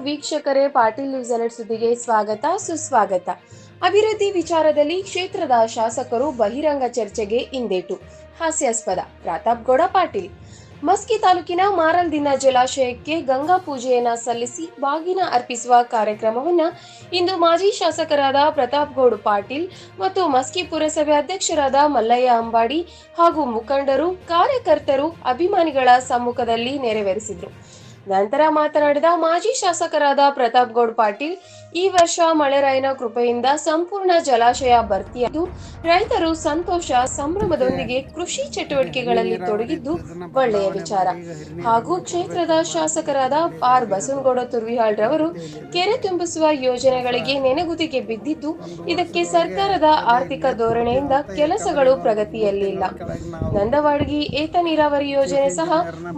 ವೀಕ್ಷಕರೇ, Patil news alert ಸುದ್ದಿಗೆ ಸ್ವಾಗತ ಸುಸ್ವಾಗತ. ಅಭಿವೃದ್ಧಿ ವಿಚಾರದಲ್ಲಿ ಕ್ಷೇತ್ರದ ಶಾಸಕರು ಬಹಿರಂಗ ಚರ್ಚೆಗೆ ಹಿಂದೇಟು. ಹಾಸ್ಯಾಸ್ಪದ. ಪ್ರತಾಪ್ ಗೌಡ ಪಾಟೀಲ್. ಮಸ್ಕಿ ತಾಲೂಕಿನ ಮಾರಲ್ದಿನ್ನ ಜಲಾಶಯಕ್ಕೆ ಗಂಗಾ ಪೂಜೆಯನ್ನ ಸಲ್ಲಿಸಿ ಬಾಗಿನ ಅರ್ಪಿಸುವ ಕಾರ್ಯಕ್ರಮವನ್ನ ಇಂದು ಮಾಜಿ ಶಾಸಕರಾದ ಪ್ರತಾಪ್ ಗೌಡ ಪಾಟೀಲ್ ಮತ್ತು ಮಸ್ಕಿ ಪುರಸಭೆ ಅಧ್ಯಕ್ಷರಾದ ಮಲ್ಲಯ್ಯ ಅಂಬಾಡಿ ಹಾಗೂ ಮುಖಂಡರು, ಕಾರ್ಯಕರ್ತರು, ಅಭಿಮಾನಿಗಳ ಸಮ್ಮುಖದಲ್ಲಿ ನೆರವೇರಿಸಿದರು. ನಂತರ ಮಾತನಾಡಿದ ಮಾಜಿ ಶಾಸಕರಾದ ಪ್ರತಾಪ್ ಗೌಡ ಪಾಟೀಲ್, ಈ ವರ್ಷ ಮಳೆರಾಯನ ಕೃಪೆಯಿಂದ ಸಂಪೂರ್ಣ ಜಲಾಶಯ ಭರ್ತಿಯಾಗಿದ್ದು ರೈತರು ಸಂತೋಷ ಸಂಭ್ರಮದೊಂದಿಗೆ ಕೃಷಿ ಚಟುವಟಿಕೆಗಳಲ್ಲಿ ತೊಡಗಿದ್ದು ಒಳ್ಳೆಯ ವಿಚಾರ. ಹಾಗೂ ಕ್ಷೇತ್ರದ ಶಾಸಕರಾದ ಆರ್ ಬಸವನಗೌಡ ತುರ್ವಿಹಾಳ್ ರವರು ಕೆರೆ ತುಂಬಿಸುವ ಯೋಜನೆಗಳಿಗೆ ನೆನೆಗುದಿಗೆ ಬಿದ್ದಿದ್ದು ಇದಕ್ಕೆ ಸರ್ಕಾರದ ಆರ್ಥಿಕ ಧೋರಣೆಯಿಂದ ಕೆಲಸಗಳು ಪ್ರಗತಿಯಲ್ಲಿಲ್ಲ. ನಂದವಾಡಗಿ ಏತ ನೀರಾವರಿ ಯೋಜನೆ ಸಹ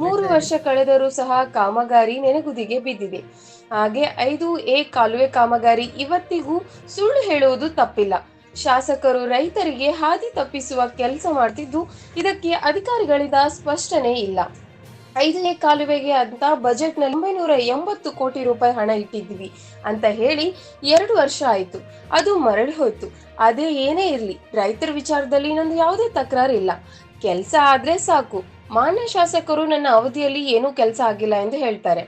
3 ವರ್ಷ ಕಳೆದರೂ ಸಹ ಕಾಮಗಾರಿ ನೆನೆಗುದಿಗೆ ಬಿದ್ದಿದೆ. ಹಾಗೆ 5A ಕಾಲುವೆ ಕಾಮಗಾರಿ ಇವತ್ತಿಗೂ ಸುಳ್ಳು ಹೇಳುವುದು ತಪ್ಪಿಲ್ಲ. ಶಾಸಕರು ರೈತರಿಗೆ ಹಾದಿ ತಪ್ಪಿಸುವ ಕೆಲಸ ಮಾಡ್ತಿದ್ದು ಇದಕ್ಕೆ ಅಧಿಕಾರಿಗಳಿಂದ ಸ್ಪಷ್ಟನೆ ಇಲ್ಲ. 5A ಕಾಲುವೆಗೆ ಅಂತ ಬಜೆಟ್ನಲ್ಲಿ 980 ಕೋಟಿ ರೂಪಾಯಿ ಹಣ ಇಟ್ಟಿದ್ವಿ ಅಂತ ಹೇಳಿ 2 ವರ್ಷ ಆಯ್ತು, ಅದು ಮರಳಿ ಹೋಯ್ತು. ಅದೇ ಏನೇ ಇರ್ಲಿ, ರೈತರ ವಿಚಾರದಲ್ಲಿ ನಂದು ಯಾವುದೇ ತಕರಾರು ಇಲ್ಲ. ಕೆಲಸ ಆದ್ರೆ ಸಾಕು. ಮಾನ್ಯ ಶಾಸಕರು ನನ್ನ ಅವಧಿಯಲ್ಲಿ ಏನೂ ಕೆಲಸ ಆಗಿಲ್ಲ ಎಂದು ಹೇಳ್ತಾರೆ.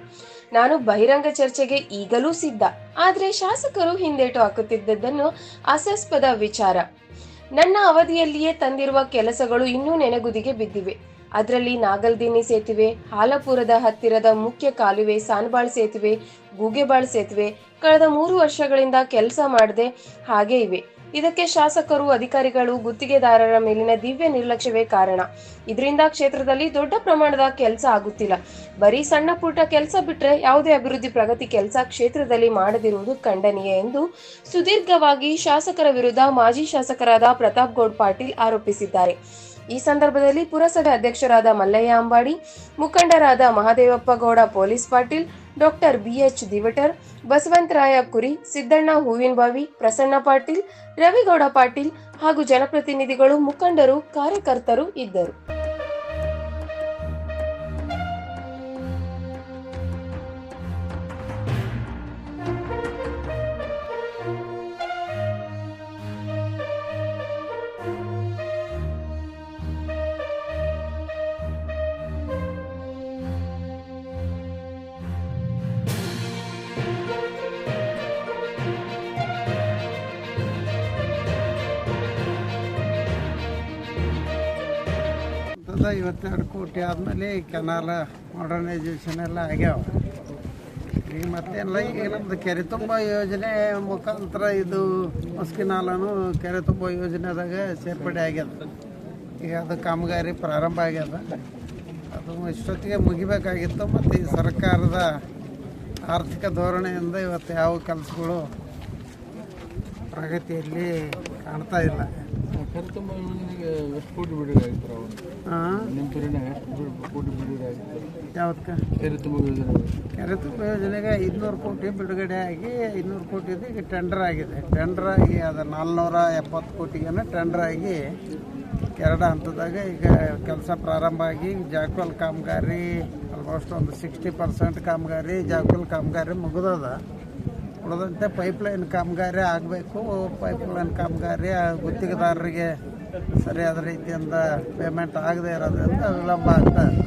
ನಾನು ಬಹಿರಂಗ ಚರ್ಚೆಗೆ ಈಗಲೂ ಸಿದ್ಧ. ಆದ್ರೆ ಶಾಸಕರು ಹಿಂದೇಟು ಹಾಕುತ್ತಿದ್ದದ್ದನ್ನು ಹಾಸ್ಯಾಸ್ಪದ ವಿಚಾರ. ನನ್ನ ಅವಧಿಯಲ್ಲಿಯೇ ತಂದಿರುವ ಕೆಲಸಗಳು ಇನ್ನೂ ನೆನೆಗುದಿಗೆ ಬಿದ್ದಿವೆ. ಅದರಲ್ಲಿ ನಾಗಲ್ದಿನ್ನಿ ಸೇತುವೆ, ಹಾಲಪುರದ ಹತ್ತಿರದ ಮುಖ್ಯ ಕಾಲುವೆ, ಸಾನ್ಬಾಳ್ ಸೇತುವೆ, ಗೂಗೆಬಾಳ್ ಸೇತುವೆ ಕಳೆದ 3 ವರ್ಷಗಳಿಂದ ಕೆಲಸ ಮಾಡದೆ ಹಾಗೆ ಇವೆ. ಇದಕ್ಕೆ ಶಾಸಕರು, ಅಧಿಕಾರಿಗಳು, ಗುತ್ತಿಗೆದಾರರ ಮೇಲಿನ ದಿವ್ಯ ನಿರ್ಲಕ್ಷ್ಯವೇ ಕಾರಣ. ಇದರಿಂದ ಕ್ಷೇತ್ರದಲ್ಲಿ ದೊಡ್ಡ ಪ್ರಮಾಣದ ಕೆಲಸ ಆಗುತ್ತಿಲ್ಲ. ಬರೀ ಸಣ್ಣ ಪುಟ್ಟ ಕೆಲಸ ಬಿಟ್ರೆ ಯಾವುದೇ ಅಭಿವೃದ್ಧಿ ಪ್ರಗತಿ ಕೆಲಸ ಕ್ಷೇತ್ರದಲ್ಲಿ ಮಾಡದಿರುವುದು ಖಂಡನೀಯ ಎಂದು ಸುದೀರ್ಘವಾಗಿ ಶಾಸಕರ ವಿರುದ್ಧ ಮಾಜಿ ಶಾಸಕರಾದ ಪ್ರತಾಪ್ ಗೌಡ ಪಾಟೀಲ್ ಆರೋಪಿಸಿದ್ದಾರೆ. ಈ ಸಂದರ್ಭದಲ್ಲಿ ಪುರಸಭೆ ಅಧ್ಯಕ್ಷರಾದ ಮಲ್ಲಯ್ಯ ಅಂಬಾಡಿ, ಮುಖಂಡರಾದ Mahadevappa Gowda police Patil, doctor BH Diwatar, Basavantaraya Kuri, Siddanna ಹೂವಿನಬಾವಿ, Prasanna Patil, Ravi Gowda Patil ಹಾಗೂ ಜನಪ್ರತಿನಿಧಿಗಳು, ಮುಖಂಡರು, ಕಾರ್ಯಕರ್ತರು ಇದ್ದರು. $22 ಕೋಟಿ ಆದಮೇಲೆ ಕೆನಾಲ ಮಾಡರ್ನೈಸೇಷನ್ ಎಲ್ಲ ಆಗ್ಯಾವ. ಈಗ ಮತ್ತೆಲ್ಲ ಈಗ ನಮ್ಮದು ಕೆರೆ ತುಂಬ ಯೋಜನೆ ಮುಖಾಂತರ ಇದು ಮಸ್ಕಿನಾಲನು ಕೆರೆ ತುಂಬ ಯೋಜನೆದಾಗ ಸೇರ್ಪಡೆ ಆಗ್ಯದ. ಈಗ ಅದು ಕಾಮಗಾರಿ ಪ್ರಾರಂಭ ಆಗ್ಯದ. ಅದು ಇಷ್ಟೊತ್ತಿಗೆ ಮುಗಿಬೇಕಾಗಿತ್ತು. ಮತ್ತು ಈ ಸರ್ಕಾರದ ಆರ್ಥಿಕ ಧೋರಣೆಯಿಂದ ಇವತ್ತು ಯಾವ ಕೆಲಸಗಳು ಪ್ರಗತಿಯಲ್ಲಿ ಕಾಣ್ತಾ ಇಲ್ಲ. ಕೆರೆ ತುಂಬ ಯೋಜನೆಗೆ ಎಷ್ಟು ಕೋಟಿ ಬಿಡುಗಡೆ ಆಗಿತ್ತು? ನಿಮ್ಮ ತುರಿನಾಗ ಎಷ್ಟು ಕೋಟಿ ಬಿಡುಗಡೆ ಆಗಿತ್ತು? ಯಾವತ್ತಕ್ಕೆ ಕೆರೆ ತುಂಬ ಯೋಜನೆ? ಕೆರೆ ತುಂಬ ಯೋಜನೆಗೆ 500 ಕೋಟಿ ಬಿಡುಗಡೆ ಆಗಿ 500 ಕೋಟಿದು ಈಗ ಟೆಂಡರ್ ಆಗಿದೆ. ಟೆಂಡರ್ ಆಗಿ ಅದು 470 ಕೋಟಿಗೇನ ಟೆಂಡರ್ ಆಗಿ 2 ಹಂತದಾಗ ಈಗ ಕೆಲಸ ಪ್ರಾರಂಭ ಆಗಿ ಜಾಕ್ವೆಲ್ ಕಾಮಗಾರಿ ಆಲ್ಮೋಸ್ಟ್ ಒಂದು 60% ಕಾಮಗಾರಿ ಜಾಕ್ವೆಲ್ ಕಾಮಗಾರಿ ಮುಗಿದದ. ಉಳಿದಂತೆ ಪೈಪ್ಲೈನ್ ಕಾಮಗಾರಿ ಆಗಬೇಕು. ಪೈಪ್ಲೈನ್ ಕಾಮಗಾರಿ ಗುತ್ತಿಗೆದಾರರಿಗೆ ಸರಿಯಾದ ರೀತಿಯಿಂದ ಪೇಮೆಂಟ್ ಆಗದೆ ಇರೋದ್ರಿಂದ ವಿಳಂಬ ಆಗ್ತಾ ಇದೆ.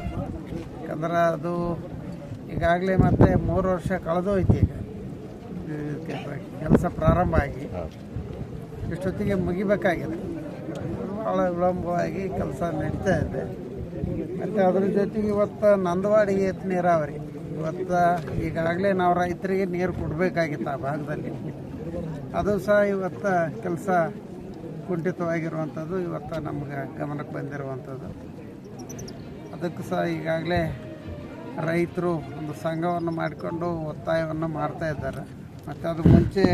ಯಾಕಂದ್ರೆ ಅದು ಈಗಾಗಲೇ ಮತ್ತೆ 3 ವರ್ಷ ಕಳೆದೋಯ್ತು. ಈಗ ಕೆಲಸ ಪ್ರಾರಂಭ ಆಗಿ ಇಷ್ಟೊತ್ತಿಗೆ ಮುಗಿಬೇಕಾಗಿದೆ. ಭಾಳ ವಿಳಂಬವಾಗಿ ಕೆಲಸ ನಡೀತಾ ಇದೆ. ಮತ್ತು ಅದ್ರ ಜೊತೆಗೆ ಇವತ್ತು ನಂದವಾಡಿಗೆ ಏತ ನೀರಾವರಿ ಇವತ್ತು ಈಗಾಗಲೇ ನಾವು ರೈತರಿಗೆ ನೀರು ಕೊಡಬೇಕಾಗಿತ್ತು ಆ ಭಾಗದಲ್ಲಿ. ಅದು ಸಹ ಇವತ್ತು ಕೆಲಸ ಕುಂಠಿತವಾಗಿರುವಂಥದ್ದು ಇವತ್ತು ನಮ್ಗೆ ಗಮನಕ್ಕೆ ಬಂದಿರುವಂಥದ್ದು. ಅದಕ್ಕೂ ಸಹ ಈಗಾಗಲೇ ರೈತರು ಒಂದು ಸಂಘವನ್ನು ಮಾಡಿಕೊಂಡು ಒತ್ತಾಯವನ್ನು ಮಾಡ್ತಾ ಇದ್ದಾರೆ. ಮತ್ತು ಅದು ಮುಂಚೆ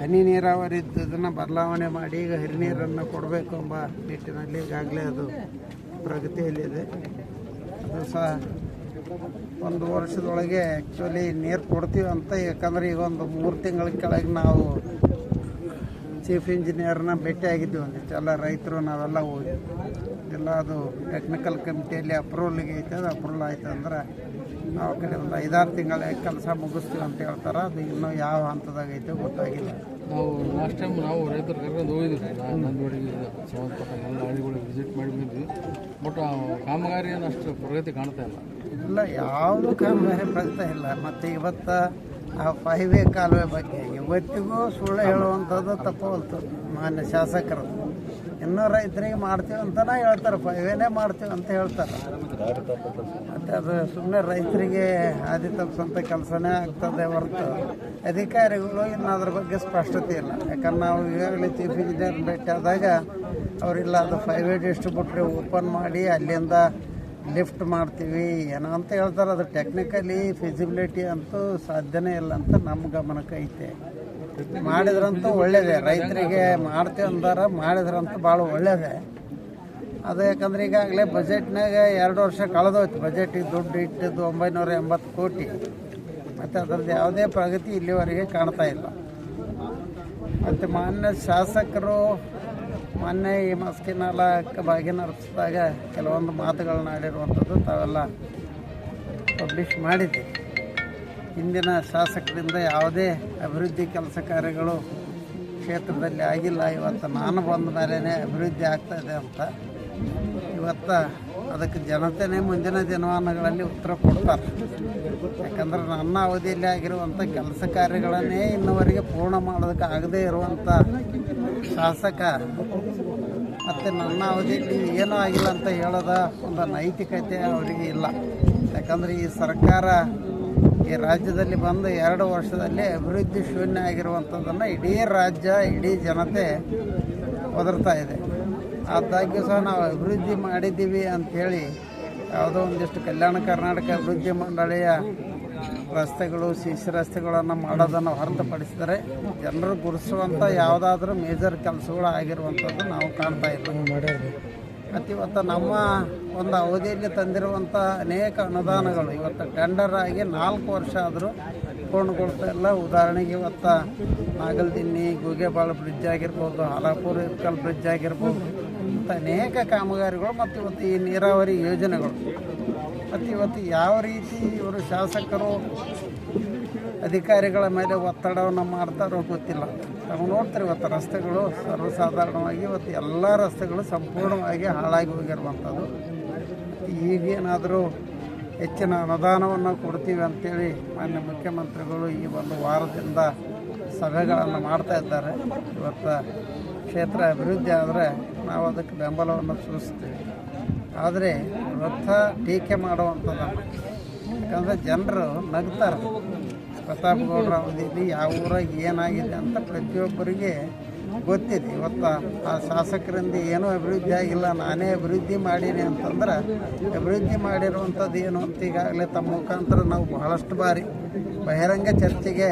ಹನಿ ನೀರಾವರಿ ಇದನ್ನು ಬದಲಾವಣೆ ಮಾಡಿ ಈಗ ಹರಿ ನೀರನ್ನು ಕೊಡಬೇಕು ಎಂಬ ನಿಟ್ಟಿನಲ್ಲಿ ಈಗಾಗಲೇ ಅದು ಪ್ರಗತಿಯಲ್ಲಿದೆ. ಅದು ಸಹ 1 ವರ್ಷದೊಳಗೆ ಆ್ಯಕ್ಚುಲಿ ನೀರು ಕೊಡ್ತೀವಿ ಅಂತ. ಯಾಕಂದರೆ ಈಗ ಒಂದು 3 ತಿಂಗಳ ಕೆಳಗೆ ನಾವು ಚೀಫ್ ಇಂಜಿನಿಯರ್ನ ಭೇಟಿಯಾಗಿದ್ವಿ. ಒಂದಿಷ್ಟು ಎಲ್ಲ ರೈತರು ನಾವೆಲ್ಲ ಹೋಗಿ ಎಲ್ಲ ಅದು ಟೆಕ್ನಿಕಲ್ ಕಮಿಟಿಯಲ್ಲಿ ಅಪ್ರೂವಲ್ಗೆ ಐತೆ. ಅದು ಅಪ್ರೂವಲ್ ಆಯ್ತು ಅಂದ್ರೆ ನಾವು ಕಡೆ ಒಂದು 5-6 ತಿಂಗಳ ಕೆಲಸ ಮುಗಿಸ್ತೀವಿ ಅಂತ ಹೇಳ್ತಾರೆ. ಅದು ಇನ್ನೂ ಯಾವ ಹಂತದಾಗ ಐತೆ ಗೊತ್ತಾಗಿಲ್ಲ. ನಾವು ಲಾಸ್ಟ್ ಟೈಮ್ ನಾವು ರೈತರು ಕರ್ಕೊಂಡು ಹೋಗಿದ್ವಿ ನಂದೋಡಿಗೆ ಸಂಬಂಧಪಟ್ಟ ಎಲ್ಲ ಹಳ್ಳಿಗಳಿಗೆ ವಿಸಿಟ್ ಮಾಡಿ ಬಂದ್ವಿ. ಬಟ್ ಕಾಮಗಾರಿ ಏನು ಅಷ್ಟು ಪ್ರಗತಿ ಕಾಣ್ತಾ ಇಲ್ಲ. ಇಲ್ಲ, ಯಾವುದು ಕಾಮಗಾರಿ ಪ್ರಗತಿ ಇಲ್ಲ. ಮತ್ತು ಇವತ್ತು ಆ 5 ವೇ ಕಾಲುವೆ ಬಗ್ಗೆ ಇವತ್ತಿಗೂ ಸುಳ್ಳು ಹೇಳುವಂಥದ್ದು ತಪ್ಪವಲ್ತು ಮಾನ್ಯ ಶಾಸಕರು. ಇನ್ನೂ ರೈತರಿಗೆ ಮಾಡ್ತೀವಿ ಅಂತಲೇ ಹೇಳ್ತಾರೆ, 5 ವೇನೇ ಮಾಡ್ತೀವಿ ಅಂತ ಹೇಳ್ತಾರೆ. ಮತ್ತು ಅದು ಸುಮ್ಮನೆ ರೈತರಿಗೆ ಹಾದಿ ತಪ್ಪಿಸೋಂಥ ಕೆಲಸನೇ ಆಗ್ತದೆ ಹೊರತು ಅಧಿಕಾರಿಗಳು ಇನ್ನು ಅದ್ರ ಬಗ್ಗೆ ಸ್ಪಷ್ಟತೆ ಇಲ್ಲ. ಯಾಕಂದ್ರೆ ನಾವು ಈಗಾಗಲೇ ಚೀಫ್ ಇಂಜಿನಿಯರ್ ಭೇಟಿ ಆದಾಗ ಅವರಿಲ್ಲ, ಅದು 5 ವೇ ಡಿಸ್ಟ್ರಿಬ್ಯೂಟ್ರಿ ಓಪನ್ ಮಾಡಿ ಅಲ್ಲಿಂದ ಲಿಫ್ಟ್ ಮಾಡ್ತೀವಿ ಏನೋ ಅಂತ ಹೇಳ್ತಾರೆ. ಅದು ಟೆಕ್ನಿಕಲಿ ಫಿಸಿಬಿಲಿಟಿ ಅಂತೂ ಸಾಧ್ಯನೇ ಇಲ್ಲ ಅಂತ ನಮ್ಮ ಗಮನಕ್ಕೆ ಐತೆ. ಮಾಡಿದ್ರಂತೂ ಒಳ್ಳೇದೇ, ರೈತರಿಗೆ ಮಾಡ್ತೀವಿ ಅಂದಾರ ಮಾಡಿದ್ರಂತೂ ಭಾಳ ಒಳ್ಳೇದೇ ಅದು. ಯಾಕಂದ್ರೆ ಈಗಾಗಲೇ ಬಜೆಟ್ನಾಗ 2 ವರ್ಷ ಕಳೆದೋಯ್ತು. ಬಜೆಟಿಗೆ ದುಡ್ಡು ಇಟ್ಟಿದ್ದು 980 ಕೋಟಿ. ಮತ್ತು ಅದರದ್ದು ಯಾವುದೇ ಪ್ರಗತಿ ಇಲ್ಲಿವರೆಗೆ ಕಾಣ್ತಾ ಇಲ್ಲ. ಮತ್ತು ಮಾನ್ಯ ಶಾಸಕರು ಮೊನ್ನೆ ಈ ಮಸ್ಕಿನಾಲಕ್ಕೆ ಭಾಗಿನರ್ಸಿದಾಗ ಕೆಲವೊಂದು ಮಾತುಗಳನ್ನ ಆಡಿರುವಂಥದ್ದು ತಾವೆಲ್ಲ ಪಬ್ಲಿಷ್ ಮಾಡಿದ್ದೆ. ಹಿಂದಿನ ಶಾಸಕರಿಂದ ಯಾವುದೇ ಅಭಿವೃದ್ಧಿ ಕೆಲಸ ಕಾರ್ಯಗಳು ಕ್ಷೇತ್ರದಲ್ಲಿ ಆಗಿಲ್ಲ, ಇವತ್ತು ನಾನು ಬಂದ ಮೇಲೇ ಅಭಿವೃದ್ಧಿ ಆಗ್ತಾಯಿದೆ ಅಂತ. ಇವತ್ತು ಅದಕ್ಕೆ ಜನತೆಯೇ ಮುಂದಿನ ದಿನಮಾನಗಳಲ್ಲಿ ಉತ್ತರ ಕೊಡ್ತಾರೆ. ಯಾಕಂದ್ರೆ ನನ್ನ ಅವಧಿಯಲ್ಲಿ ಆಗಿರುವಂಥ ಕೆಲಸ ಕಾರ್ಯಗಳನ್ನೇ ಇನ್ನುವರೆಗೆ ಪೂರ್ಣ ಮಾಡೋದಕ್ಕೆ ಆಗದೇ ಇರುವಂಥ ಶಾಸಕ ಮತ್ತು ನನ್ನ ಅವಧಿಯಲ್ಲಿ ಏನೂ ಆಗಿಲ್ಲ ಅಂತ ಹೇಳೋದ ಒಂದು ನೈತಿಕತೆ ಅವರಿಗೆ ಇಲ್ಲ. ಯಾಕಂದರೆ ಈ ಸರ್ಕಾರ ಈ ರಾಜ್ಯದಲ್ಲಿ ಬಂದು 2 ವರ್ಷದಲ್ಲಿ ಅಭಿವೃದ್ಧಿ ಶೂನ್ಯ ಆಗಿರುವಂಥದ್ದನ್ನು ಇಡೀ ರಾಜ್ಯ ಇಡೀ ಜನತೆ ಒದರ್ತಾ ಇದೆ. ಆದಾಗ್ಯೂ ಸಹ ನಾವು ಅಭಿವೃದ್ಧಿ ಮಾಡಿದ್ದೀವಿ ಅಂಥೇಳಿ ಯಾವುದೋ ಒಂದಿಷ್ಟು ಕಲ್ಯಾಣ ಕರ್ನಾಟಕ ಅಭಿವೃದ್ಧಿ ಮಂಡಳಿಯ ರಸ್ತೆಗಳು ಸಿಸಿ ರಸ್ತೆಗಳನ್ನು ಮಾಡೋದನ್ನು ಹೊರತುಪಡಿಸಿದರೆ ಜನರು ಗುರುಸುವಂಥ ಯಾವುದಾದ್ರೂ ಮೇಜರ್ ಕೆಲಸಗಳು ಆಗಿರುವಂಥದ್ದು ನಾವು ಕಾಣ್ತಾ ಇದ್ದೀವಿ. ಮತ್ತು ಇವತ್ತು ನಮ್ಮ ಒಂದು ಅವಧಿಯಲ್ಲಿ ತಂದಿರುವಂಥ ಅನೇಕ ಅನುದಾನಗಳು ಇವತ್ತು ಟೆಂಡರ್ ಆಗಿ 4 ವರ್ಷ ಆದರೂ ಪೂರ್ಣಗೊಳ್ತಾ ಇಲ್ಲ. ಉದಾಹರಣೆಗೆ ಇವತ್ತು ನಾಗಲ್ದಿನ್ನಿ ಗೂಗೆಬಾಳು ಬ್ರಿಡ್ಜ್ ಆಗಿರ್ಬೋದು, ಹಾಲಾಪುರ ಇರ್ಕಲ್ ಬ್ರಿಡ್ಜ್ ಆಗಿರ್ಬೋದು, ಮತ್ತು ಅನೇಕ ಕಾಮಗಾರಿಗಳು ಮತ್ತು ಇವತ್ತು ಈ ನೀರಾವರಿ ಯೋಜನೆಗಳು. ಮತ್ತು ಇವತ್ತು ಯಾವ ರೀತಿ ಇವರು ಶಾಸಕರು ಅಧಿಕಾರಿಗಳ ಮೇಲೆ ಒತ್ತಡವನ್ನು ಮಾಡ್ತಾರೋ ಗೊತ್ತಿಲ್ಲ. ನಾವು ನೋಡ್ತೀವಿ ಇವತ್ತು ರಸ್ತೆಗಳು ಸರ್ವಸಾಧಾರಣವಾಗಿ ಇವತ್ತು ಎಲ್ಲ ರಸ್ತೆಗಳು ಸಂಪೂರ್ಣವಾಗಿ ಹಾಳಾಗಿ ಹೋಗಿರುವಂಥದ್ದು. ಈಗೇನಾದರೂ ಹೆಚ್ಚಿನ ಅನುದಾನವನ್ನು ಕೊಡ್ತೀವಿ ಅಂತೇಳಿ ಮಾನ್ಯ ಮುಖ್ಯಮಂತ್ರಿಗಳು ಈ ಒಂದು ವಾರದಿಂದ ಸಭೆಗಳನ್ನು ಮಾಡ್ತಾ ಇದ್ದಾರೆ. ಇವತ್ತು ಕ್ಷೇತ್ರ ಅಭಿವೃದ್ಧಿ ಆದರೆ ನಾವು ಅದಕ್ಕೆ ಬೆಂಬಲವನ್ನು ಸೂಚಿಸ್ತೀವಿ. ಆದರೆ ವೃಥ ಟೀಕೆ ಮಾಡುವಂಥದ್ದನ್ನು, ಯಾಕಂದರೆ ಜನರು ನಗ್ತಾರೆ. ಪ್ರತಾಪ್ ಗೌಡ್ರ ಅವಧಿಯಲ್ಲಿ ಯಾವ ಊರಾಗ ಏನಾಗಿದೆ ಅಂತ ಪ್ರತಿಯೊಬ್ಬರಿಗೆ ಗೊತ್ತಿದೆ. ಇವತ್ತು ಆ ಶಾಸಕರಿಂದ ಏನೂ ಅಭಿವೃದ್ಧಿ ಆಗಿಲ್ಲ, ನಾನೇ ಅಭಿವೃದ್ಧಿ ಮಾಡೀನಿ ಅಂತಂದ್ರೆ ಅಭಿವೃದ್ಧಿ ಮಾಡಿರುವಂಥದ್ದು ಏನು ಅಂತ ಈಗಾಗಲೇ ತಮ್ಮ ಮುಖಾಂತರ ನಾವು ಬಹಳಷ್ಟು ಬಾರಿ ಬಹಿರಂಗ ಚರ್ಚೆಗೆ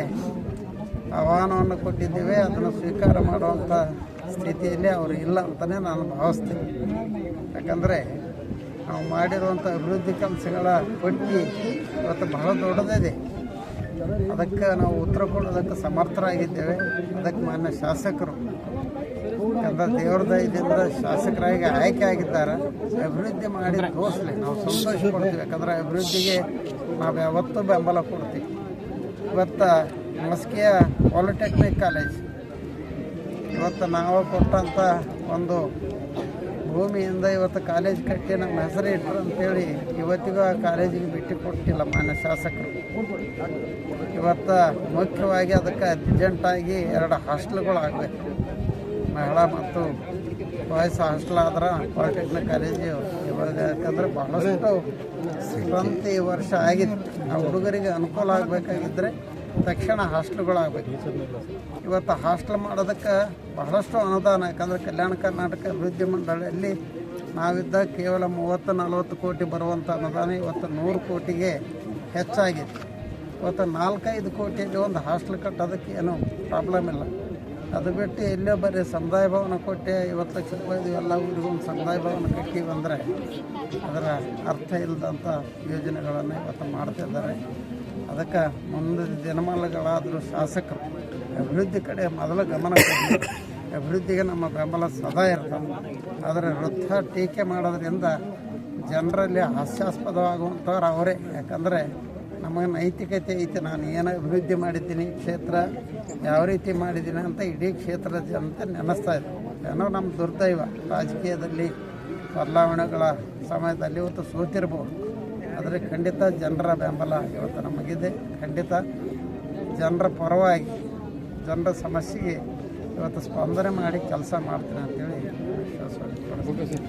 ಆಹ್ವಾನವನ್ನು ಕೊಟ್ಟಿದ್ದೇವೆ. ಅದನ್ನು ಸ್ವೀಕಾರ ಮಾಡುವಂಥ ಸ್ಥಿತಿಯಲ್ಲಿ ಅವರು ಇಲ್ಲ ಅಂತಲೇ ನಾನು ಭಾವಿಸ್ತೀನಿ. ಯಾಕಂದರೆ ನಾವು ಮಾಡಿರುವಂಥ ಅಭಿವೃದ್ಧಿ ಕೆಲಸಗಳ ಪಟ್ಟಿ ಇವತ್ತು ಬಹಳ ದೊಡ್ಡದಿದೆ. ಅದಕ್ಕೆ ನಾವು ಉತ್ತರ ಕೊಡೋದಕ್ಕೆ ಸಮರ್ಥರಾಗಿದ್ದೇವೆ. ಅದಕ್ಕೆ ಮಾನ್ಯ ಶಾಸಕರು ಯಾಕಂದ್ರೆ ದೇವ್ರ ದಯದಿಂದ ಶಾಸಕರಾಗಿ ಆಯ್ಕೆ ಆಗಿದ್ದಾರೆ. ಅಭಿವೃದ್ಧಿ ಮಾಡಿ ತೋರಿಸಲಿ, ನಾವು ಸಂತೋಷ ಕೊಡ್ತೀವಿ. ಯಾಕಂದರೆ ಅಭಿವೃದ್ಧಿಗೆ ನಾವು ಯಾವತ್ತೂ ಬೆಂಬಲ ಕೊಡ್ತೀವಿ. ಇವತ್ತು ಮಸ್ಕಿಯ ಪಾಲಿಟೆಕ್ನಿಕ್ ಕಾಲೇಜ್ ಇವತ್ತು ನಾವು ಕೊಟ್ಟಂಥ ಒಂದು ಭೂಮಿಯಿಂದ ಇವತ್ತು ಕಾಲೇಜ್ ಕಟ್ಟಿ ನಮ್ಮ ಹೆಸರು ಇಟ್ಟರು ಅಂತೇಳಿ ಇವತ್ತಿಗೂ ಆ ಕಾಲೇಜಿಗೆ ಬಿಟ್ಟು ಕೊಟ್ಟಿಲ್ಲ ಮಾನ್ಯ ಶಾಸಕರು. ಇವತ್ತು ಮುಖ್ಯವಾಗಿ ಅದಕ್ಕೆ ಅರ್ಜೆಂಟಾಗಿ 2 ಹಾಸ್ಟೆಲ್ಗಳು ಆಗಬೇಕು. ಮಹಿಳಾ ಮತ್ತು ಬಾಯ್ಸ್ ಹಾಸ್ಟೆಲ್ ಆದ್ರೆ ಪಾಲಿಟೆಕ್ನಿಕ್ ಕಾಲೇಜು ಇವಾಗ ಯಾಕಂದರೆ ಬಹಳಷ್ಟು ಸ್ವಂತ ಈ ವರ್ಷ ಆಗಿತ್ತು. ಆ ಹುಡುಗರಿಗೆ ಅನುಕೂಲ ಆಗಬೇಕಾಗಿದ್ದರೆ ತಕ್ಷಣ ಹಾಸ್ಟೆಲ್ಗಳಾಗಬೇಕು. ಇವತ್ತು ಹಾಸ್ಟೆಲ್ ಮಾಡೋದಕ್ಕೆ ಬಹಳಷ್ಟು ಅನುದಾನ, ಯಾಕಂದರೆ ಕಲ್ಯಾಣ ಕರ್ನಾಟಕ ಅಭಿವೃದ್ಧಿ ಮಂಡಳಿಯಲ್ಲಿ ನಾವಿದ್ದ ಕೇವಲ 30-40 ಕೋಟಿ ಬರುವಂಥ ಅನುದಾನ ಇವತ್ತು 100 ಕೋಟಿಗೆ ಹೆಚ್ಚಾಗಿದೆ. ಇವತ್ತು 4-5 ಕೋಟಿಯಲ್ಲಿ ಒಂದು ಹಾಸ್ಟೆಲ್ ಕಟ್ಟೋದಕ್ಕೆ ಏನೂ ಪ್ರಾಬ್ಲಮ್ ಇಲ್ಲ. ಅದು ಬಿಟ್ಟು ಎಲ್ಲೋ ಬರೀ ಸಮುದಾಯ ಭವನ ಕೊಟ್ಟೆ 50 ಲಕ್ಷ ರೂಪಾಯಿ ಎಲ್ಲ ಊರಿಗೂ ಒಂದು ಸಮುದಾಯ ಭವನ ಕಟ್ತೀವಿ ಅಂದರೆ ಅದರ ಅರ್ಥ ಇಲ್ಲದಂಥ ಯೋಜನೆಗಳನ್ನು ಇವತ್ತು ಮಾಡ್ತಿದ್ದಾರೆ. ಅದಕ್ಕೆ ಮುಂದಿನ ದಿನಮಾನಗಳಾದರೂ ಶಾಸಕರು ಅಭಿವೃದ್ಧಿ ಕಡೆ ಮೊದಲು ಗಮನ ಕೊಡಲಿ. ಅಭಿವೃದ್ಧಿಗೆ ನಮ್ಮ ಬೆಂಬಲ ಸದಾ ಇರ್ತದೆ. ಆದರೆ ವೃಥ ಟೀಕೆ ಮಾಡೋದ್ರಿಂದ ಜನರಲ್ಲಿ ಹಾಸ್ಯಾಸ್ಪದವಾಗುವಂಥವ್ರು ಅವರೇ. ಯಾಕಂದರೆ ನಮಗೆ ನೈತಿಕತೆ ಐತೆ. ನಾನು ಏನು ಅಭಿವೃದ್ಧಿ ಮಾಡಿದ್ದೀನಿ, ಕ್ಷೇತ್ರ ಯಾವ ರೀತಿ ಮಾಡಿದ್ದೀನಿ ಅಂತ ಇಡೀ ಕ್ಷೇತ್ರದ ಜನತೆ ನೆನೆಸ್ತಾ ಇದೆ. ಏನೋ ನಮ್ಮ ದುರ್ದೈವ ರಾಜಕೀಯದಲ್ಲಿ ಬದಲಾವಣೆಗಳ ಸಮಯದಲ್ಲಿ ಇವತ್ತು ಸೋತಿರ್ಬೋದು, ಆದರೆ ಖಂಡಿತ ಜನರ ಬೆಂಬಲ ಇವತ್ತು ನಮಗಿದೆ. ಖಂಡಿತ ಜನರ ಪರವಾಗಿ ಜನರ ಸಮಸ್ಯೆಗೆ ಇವತ್ತು ಸ್ಪಂದನೆ ಮಾಡಿ ಕೆಲಸ ಮಾಡ್ತೀನಿ ಅಂತೇಳಿ ವಿಶ್ವಾಸ ಓಕೆ ಸರ್.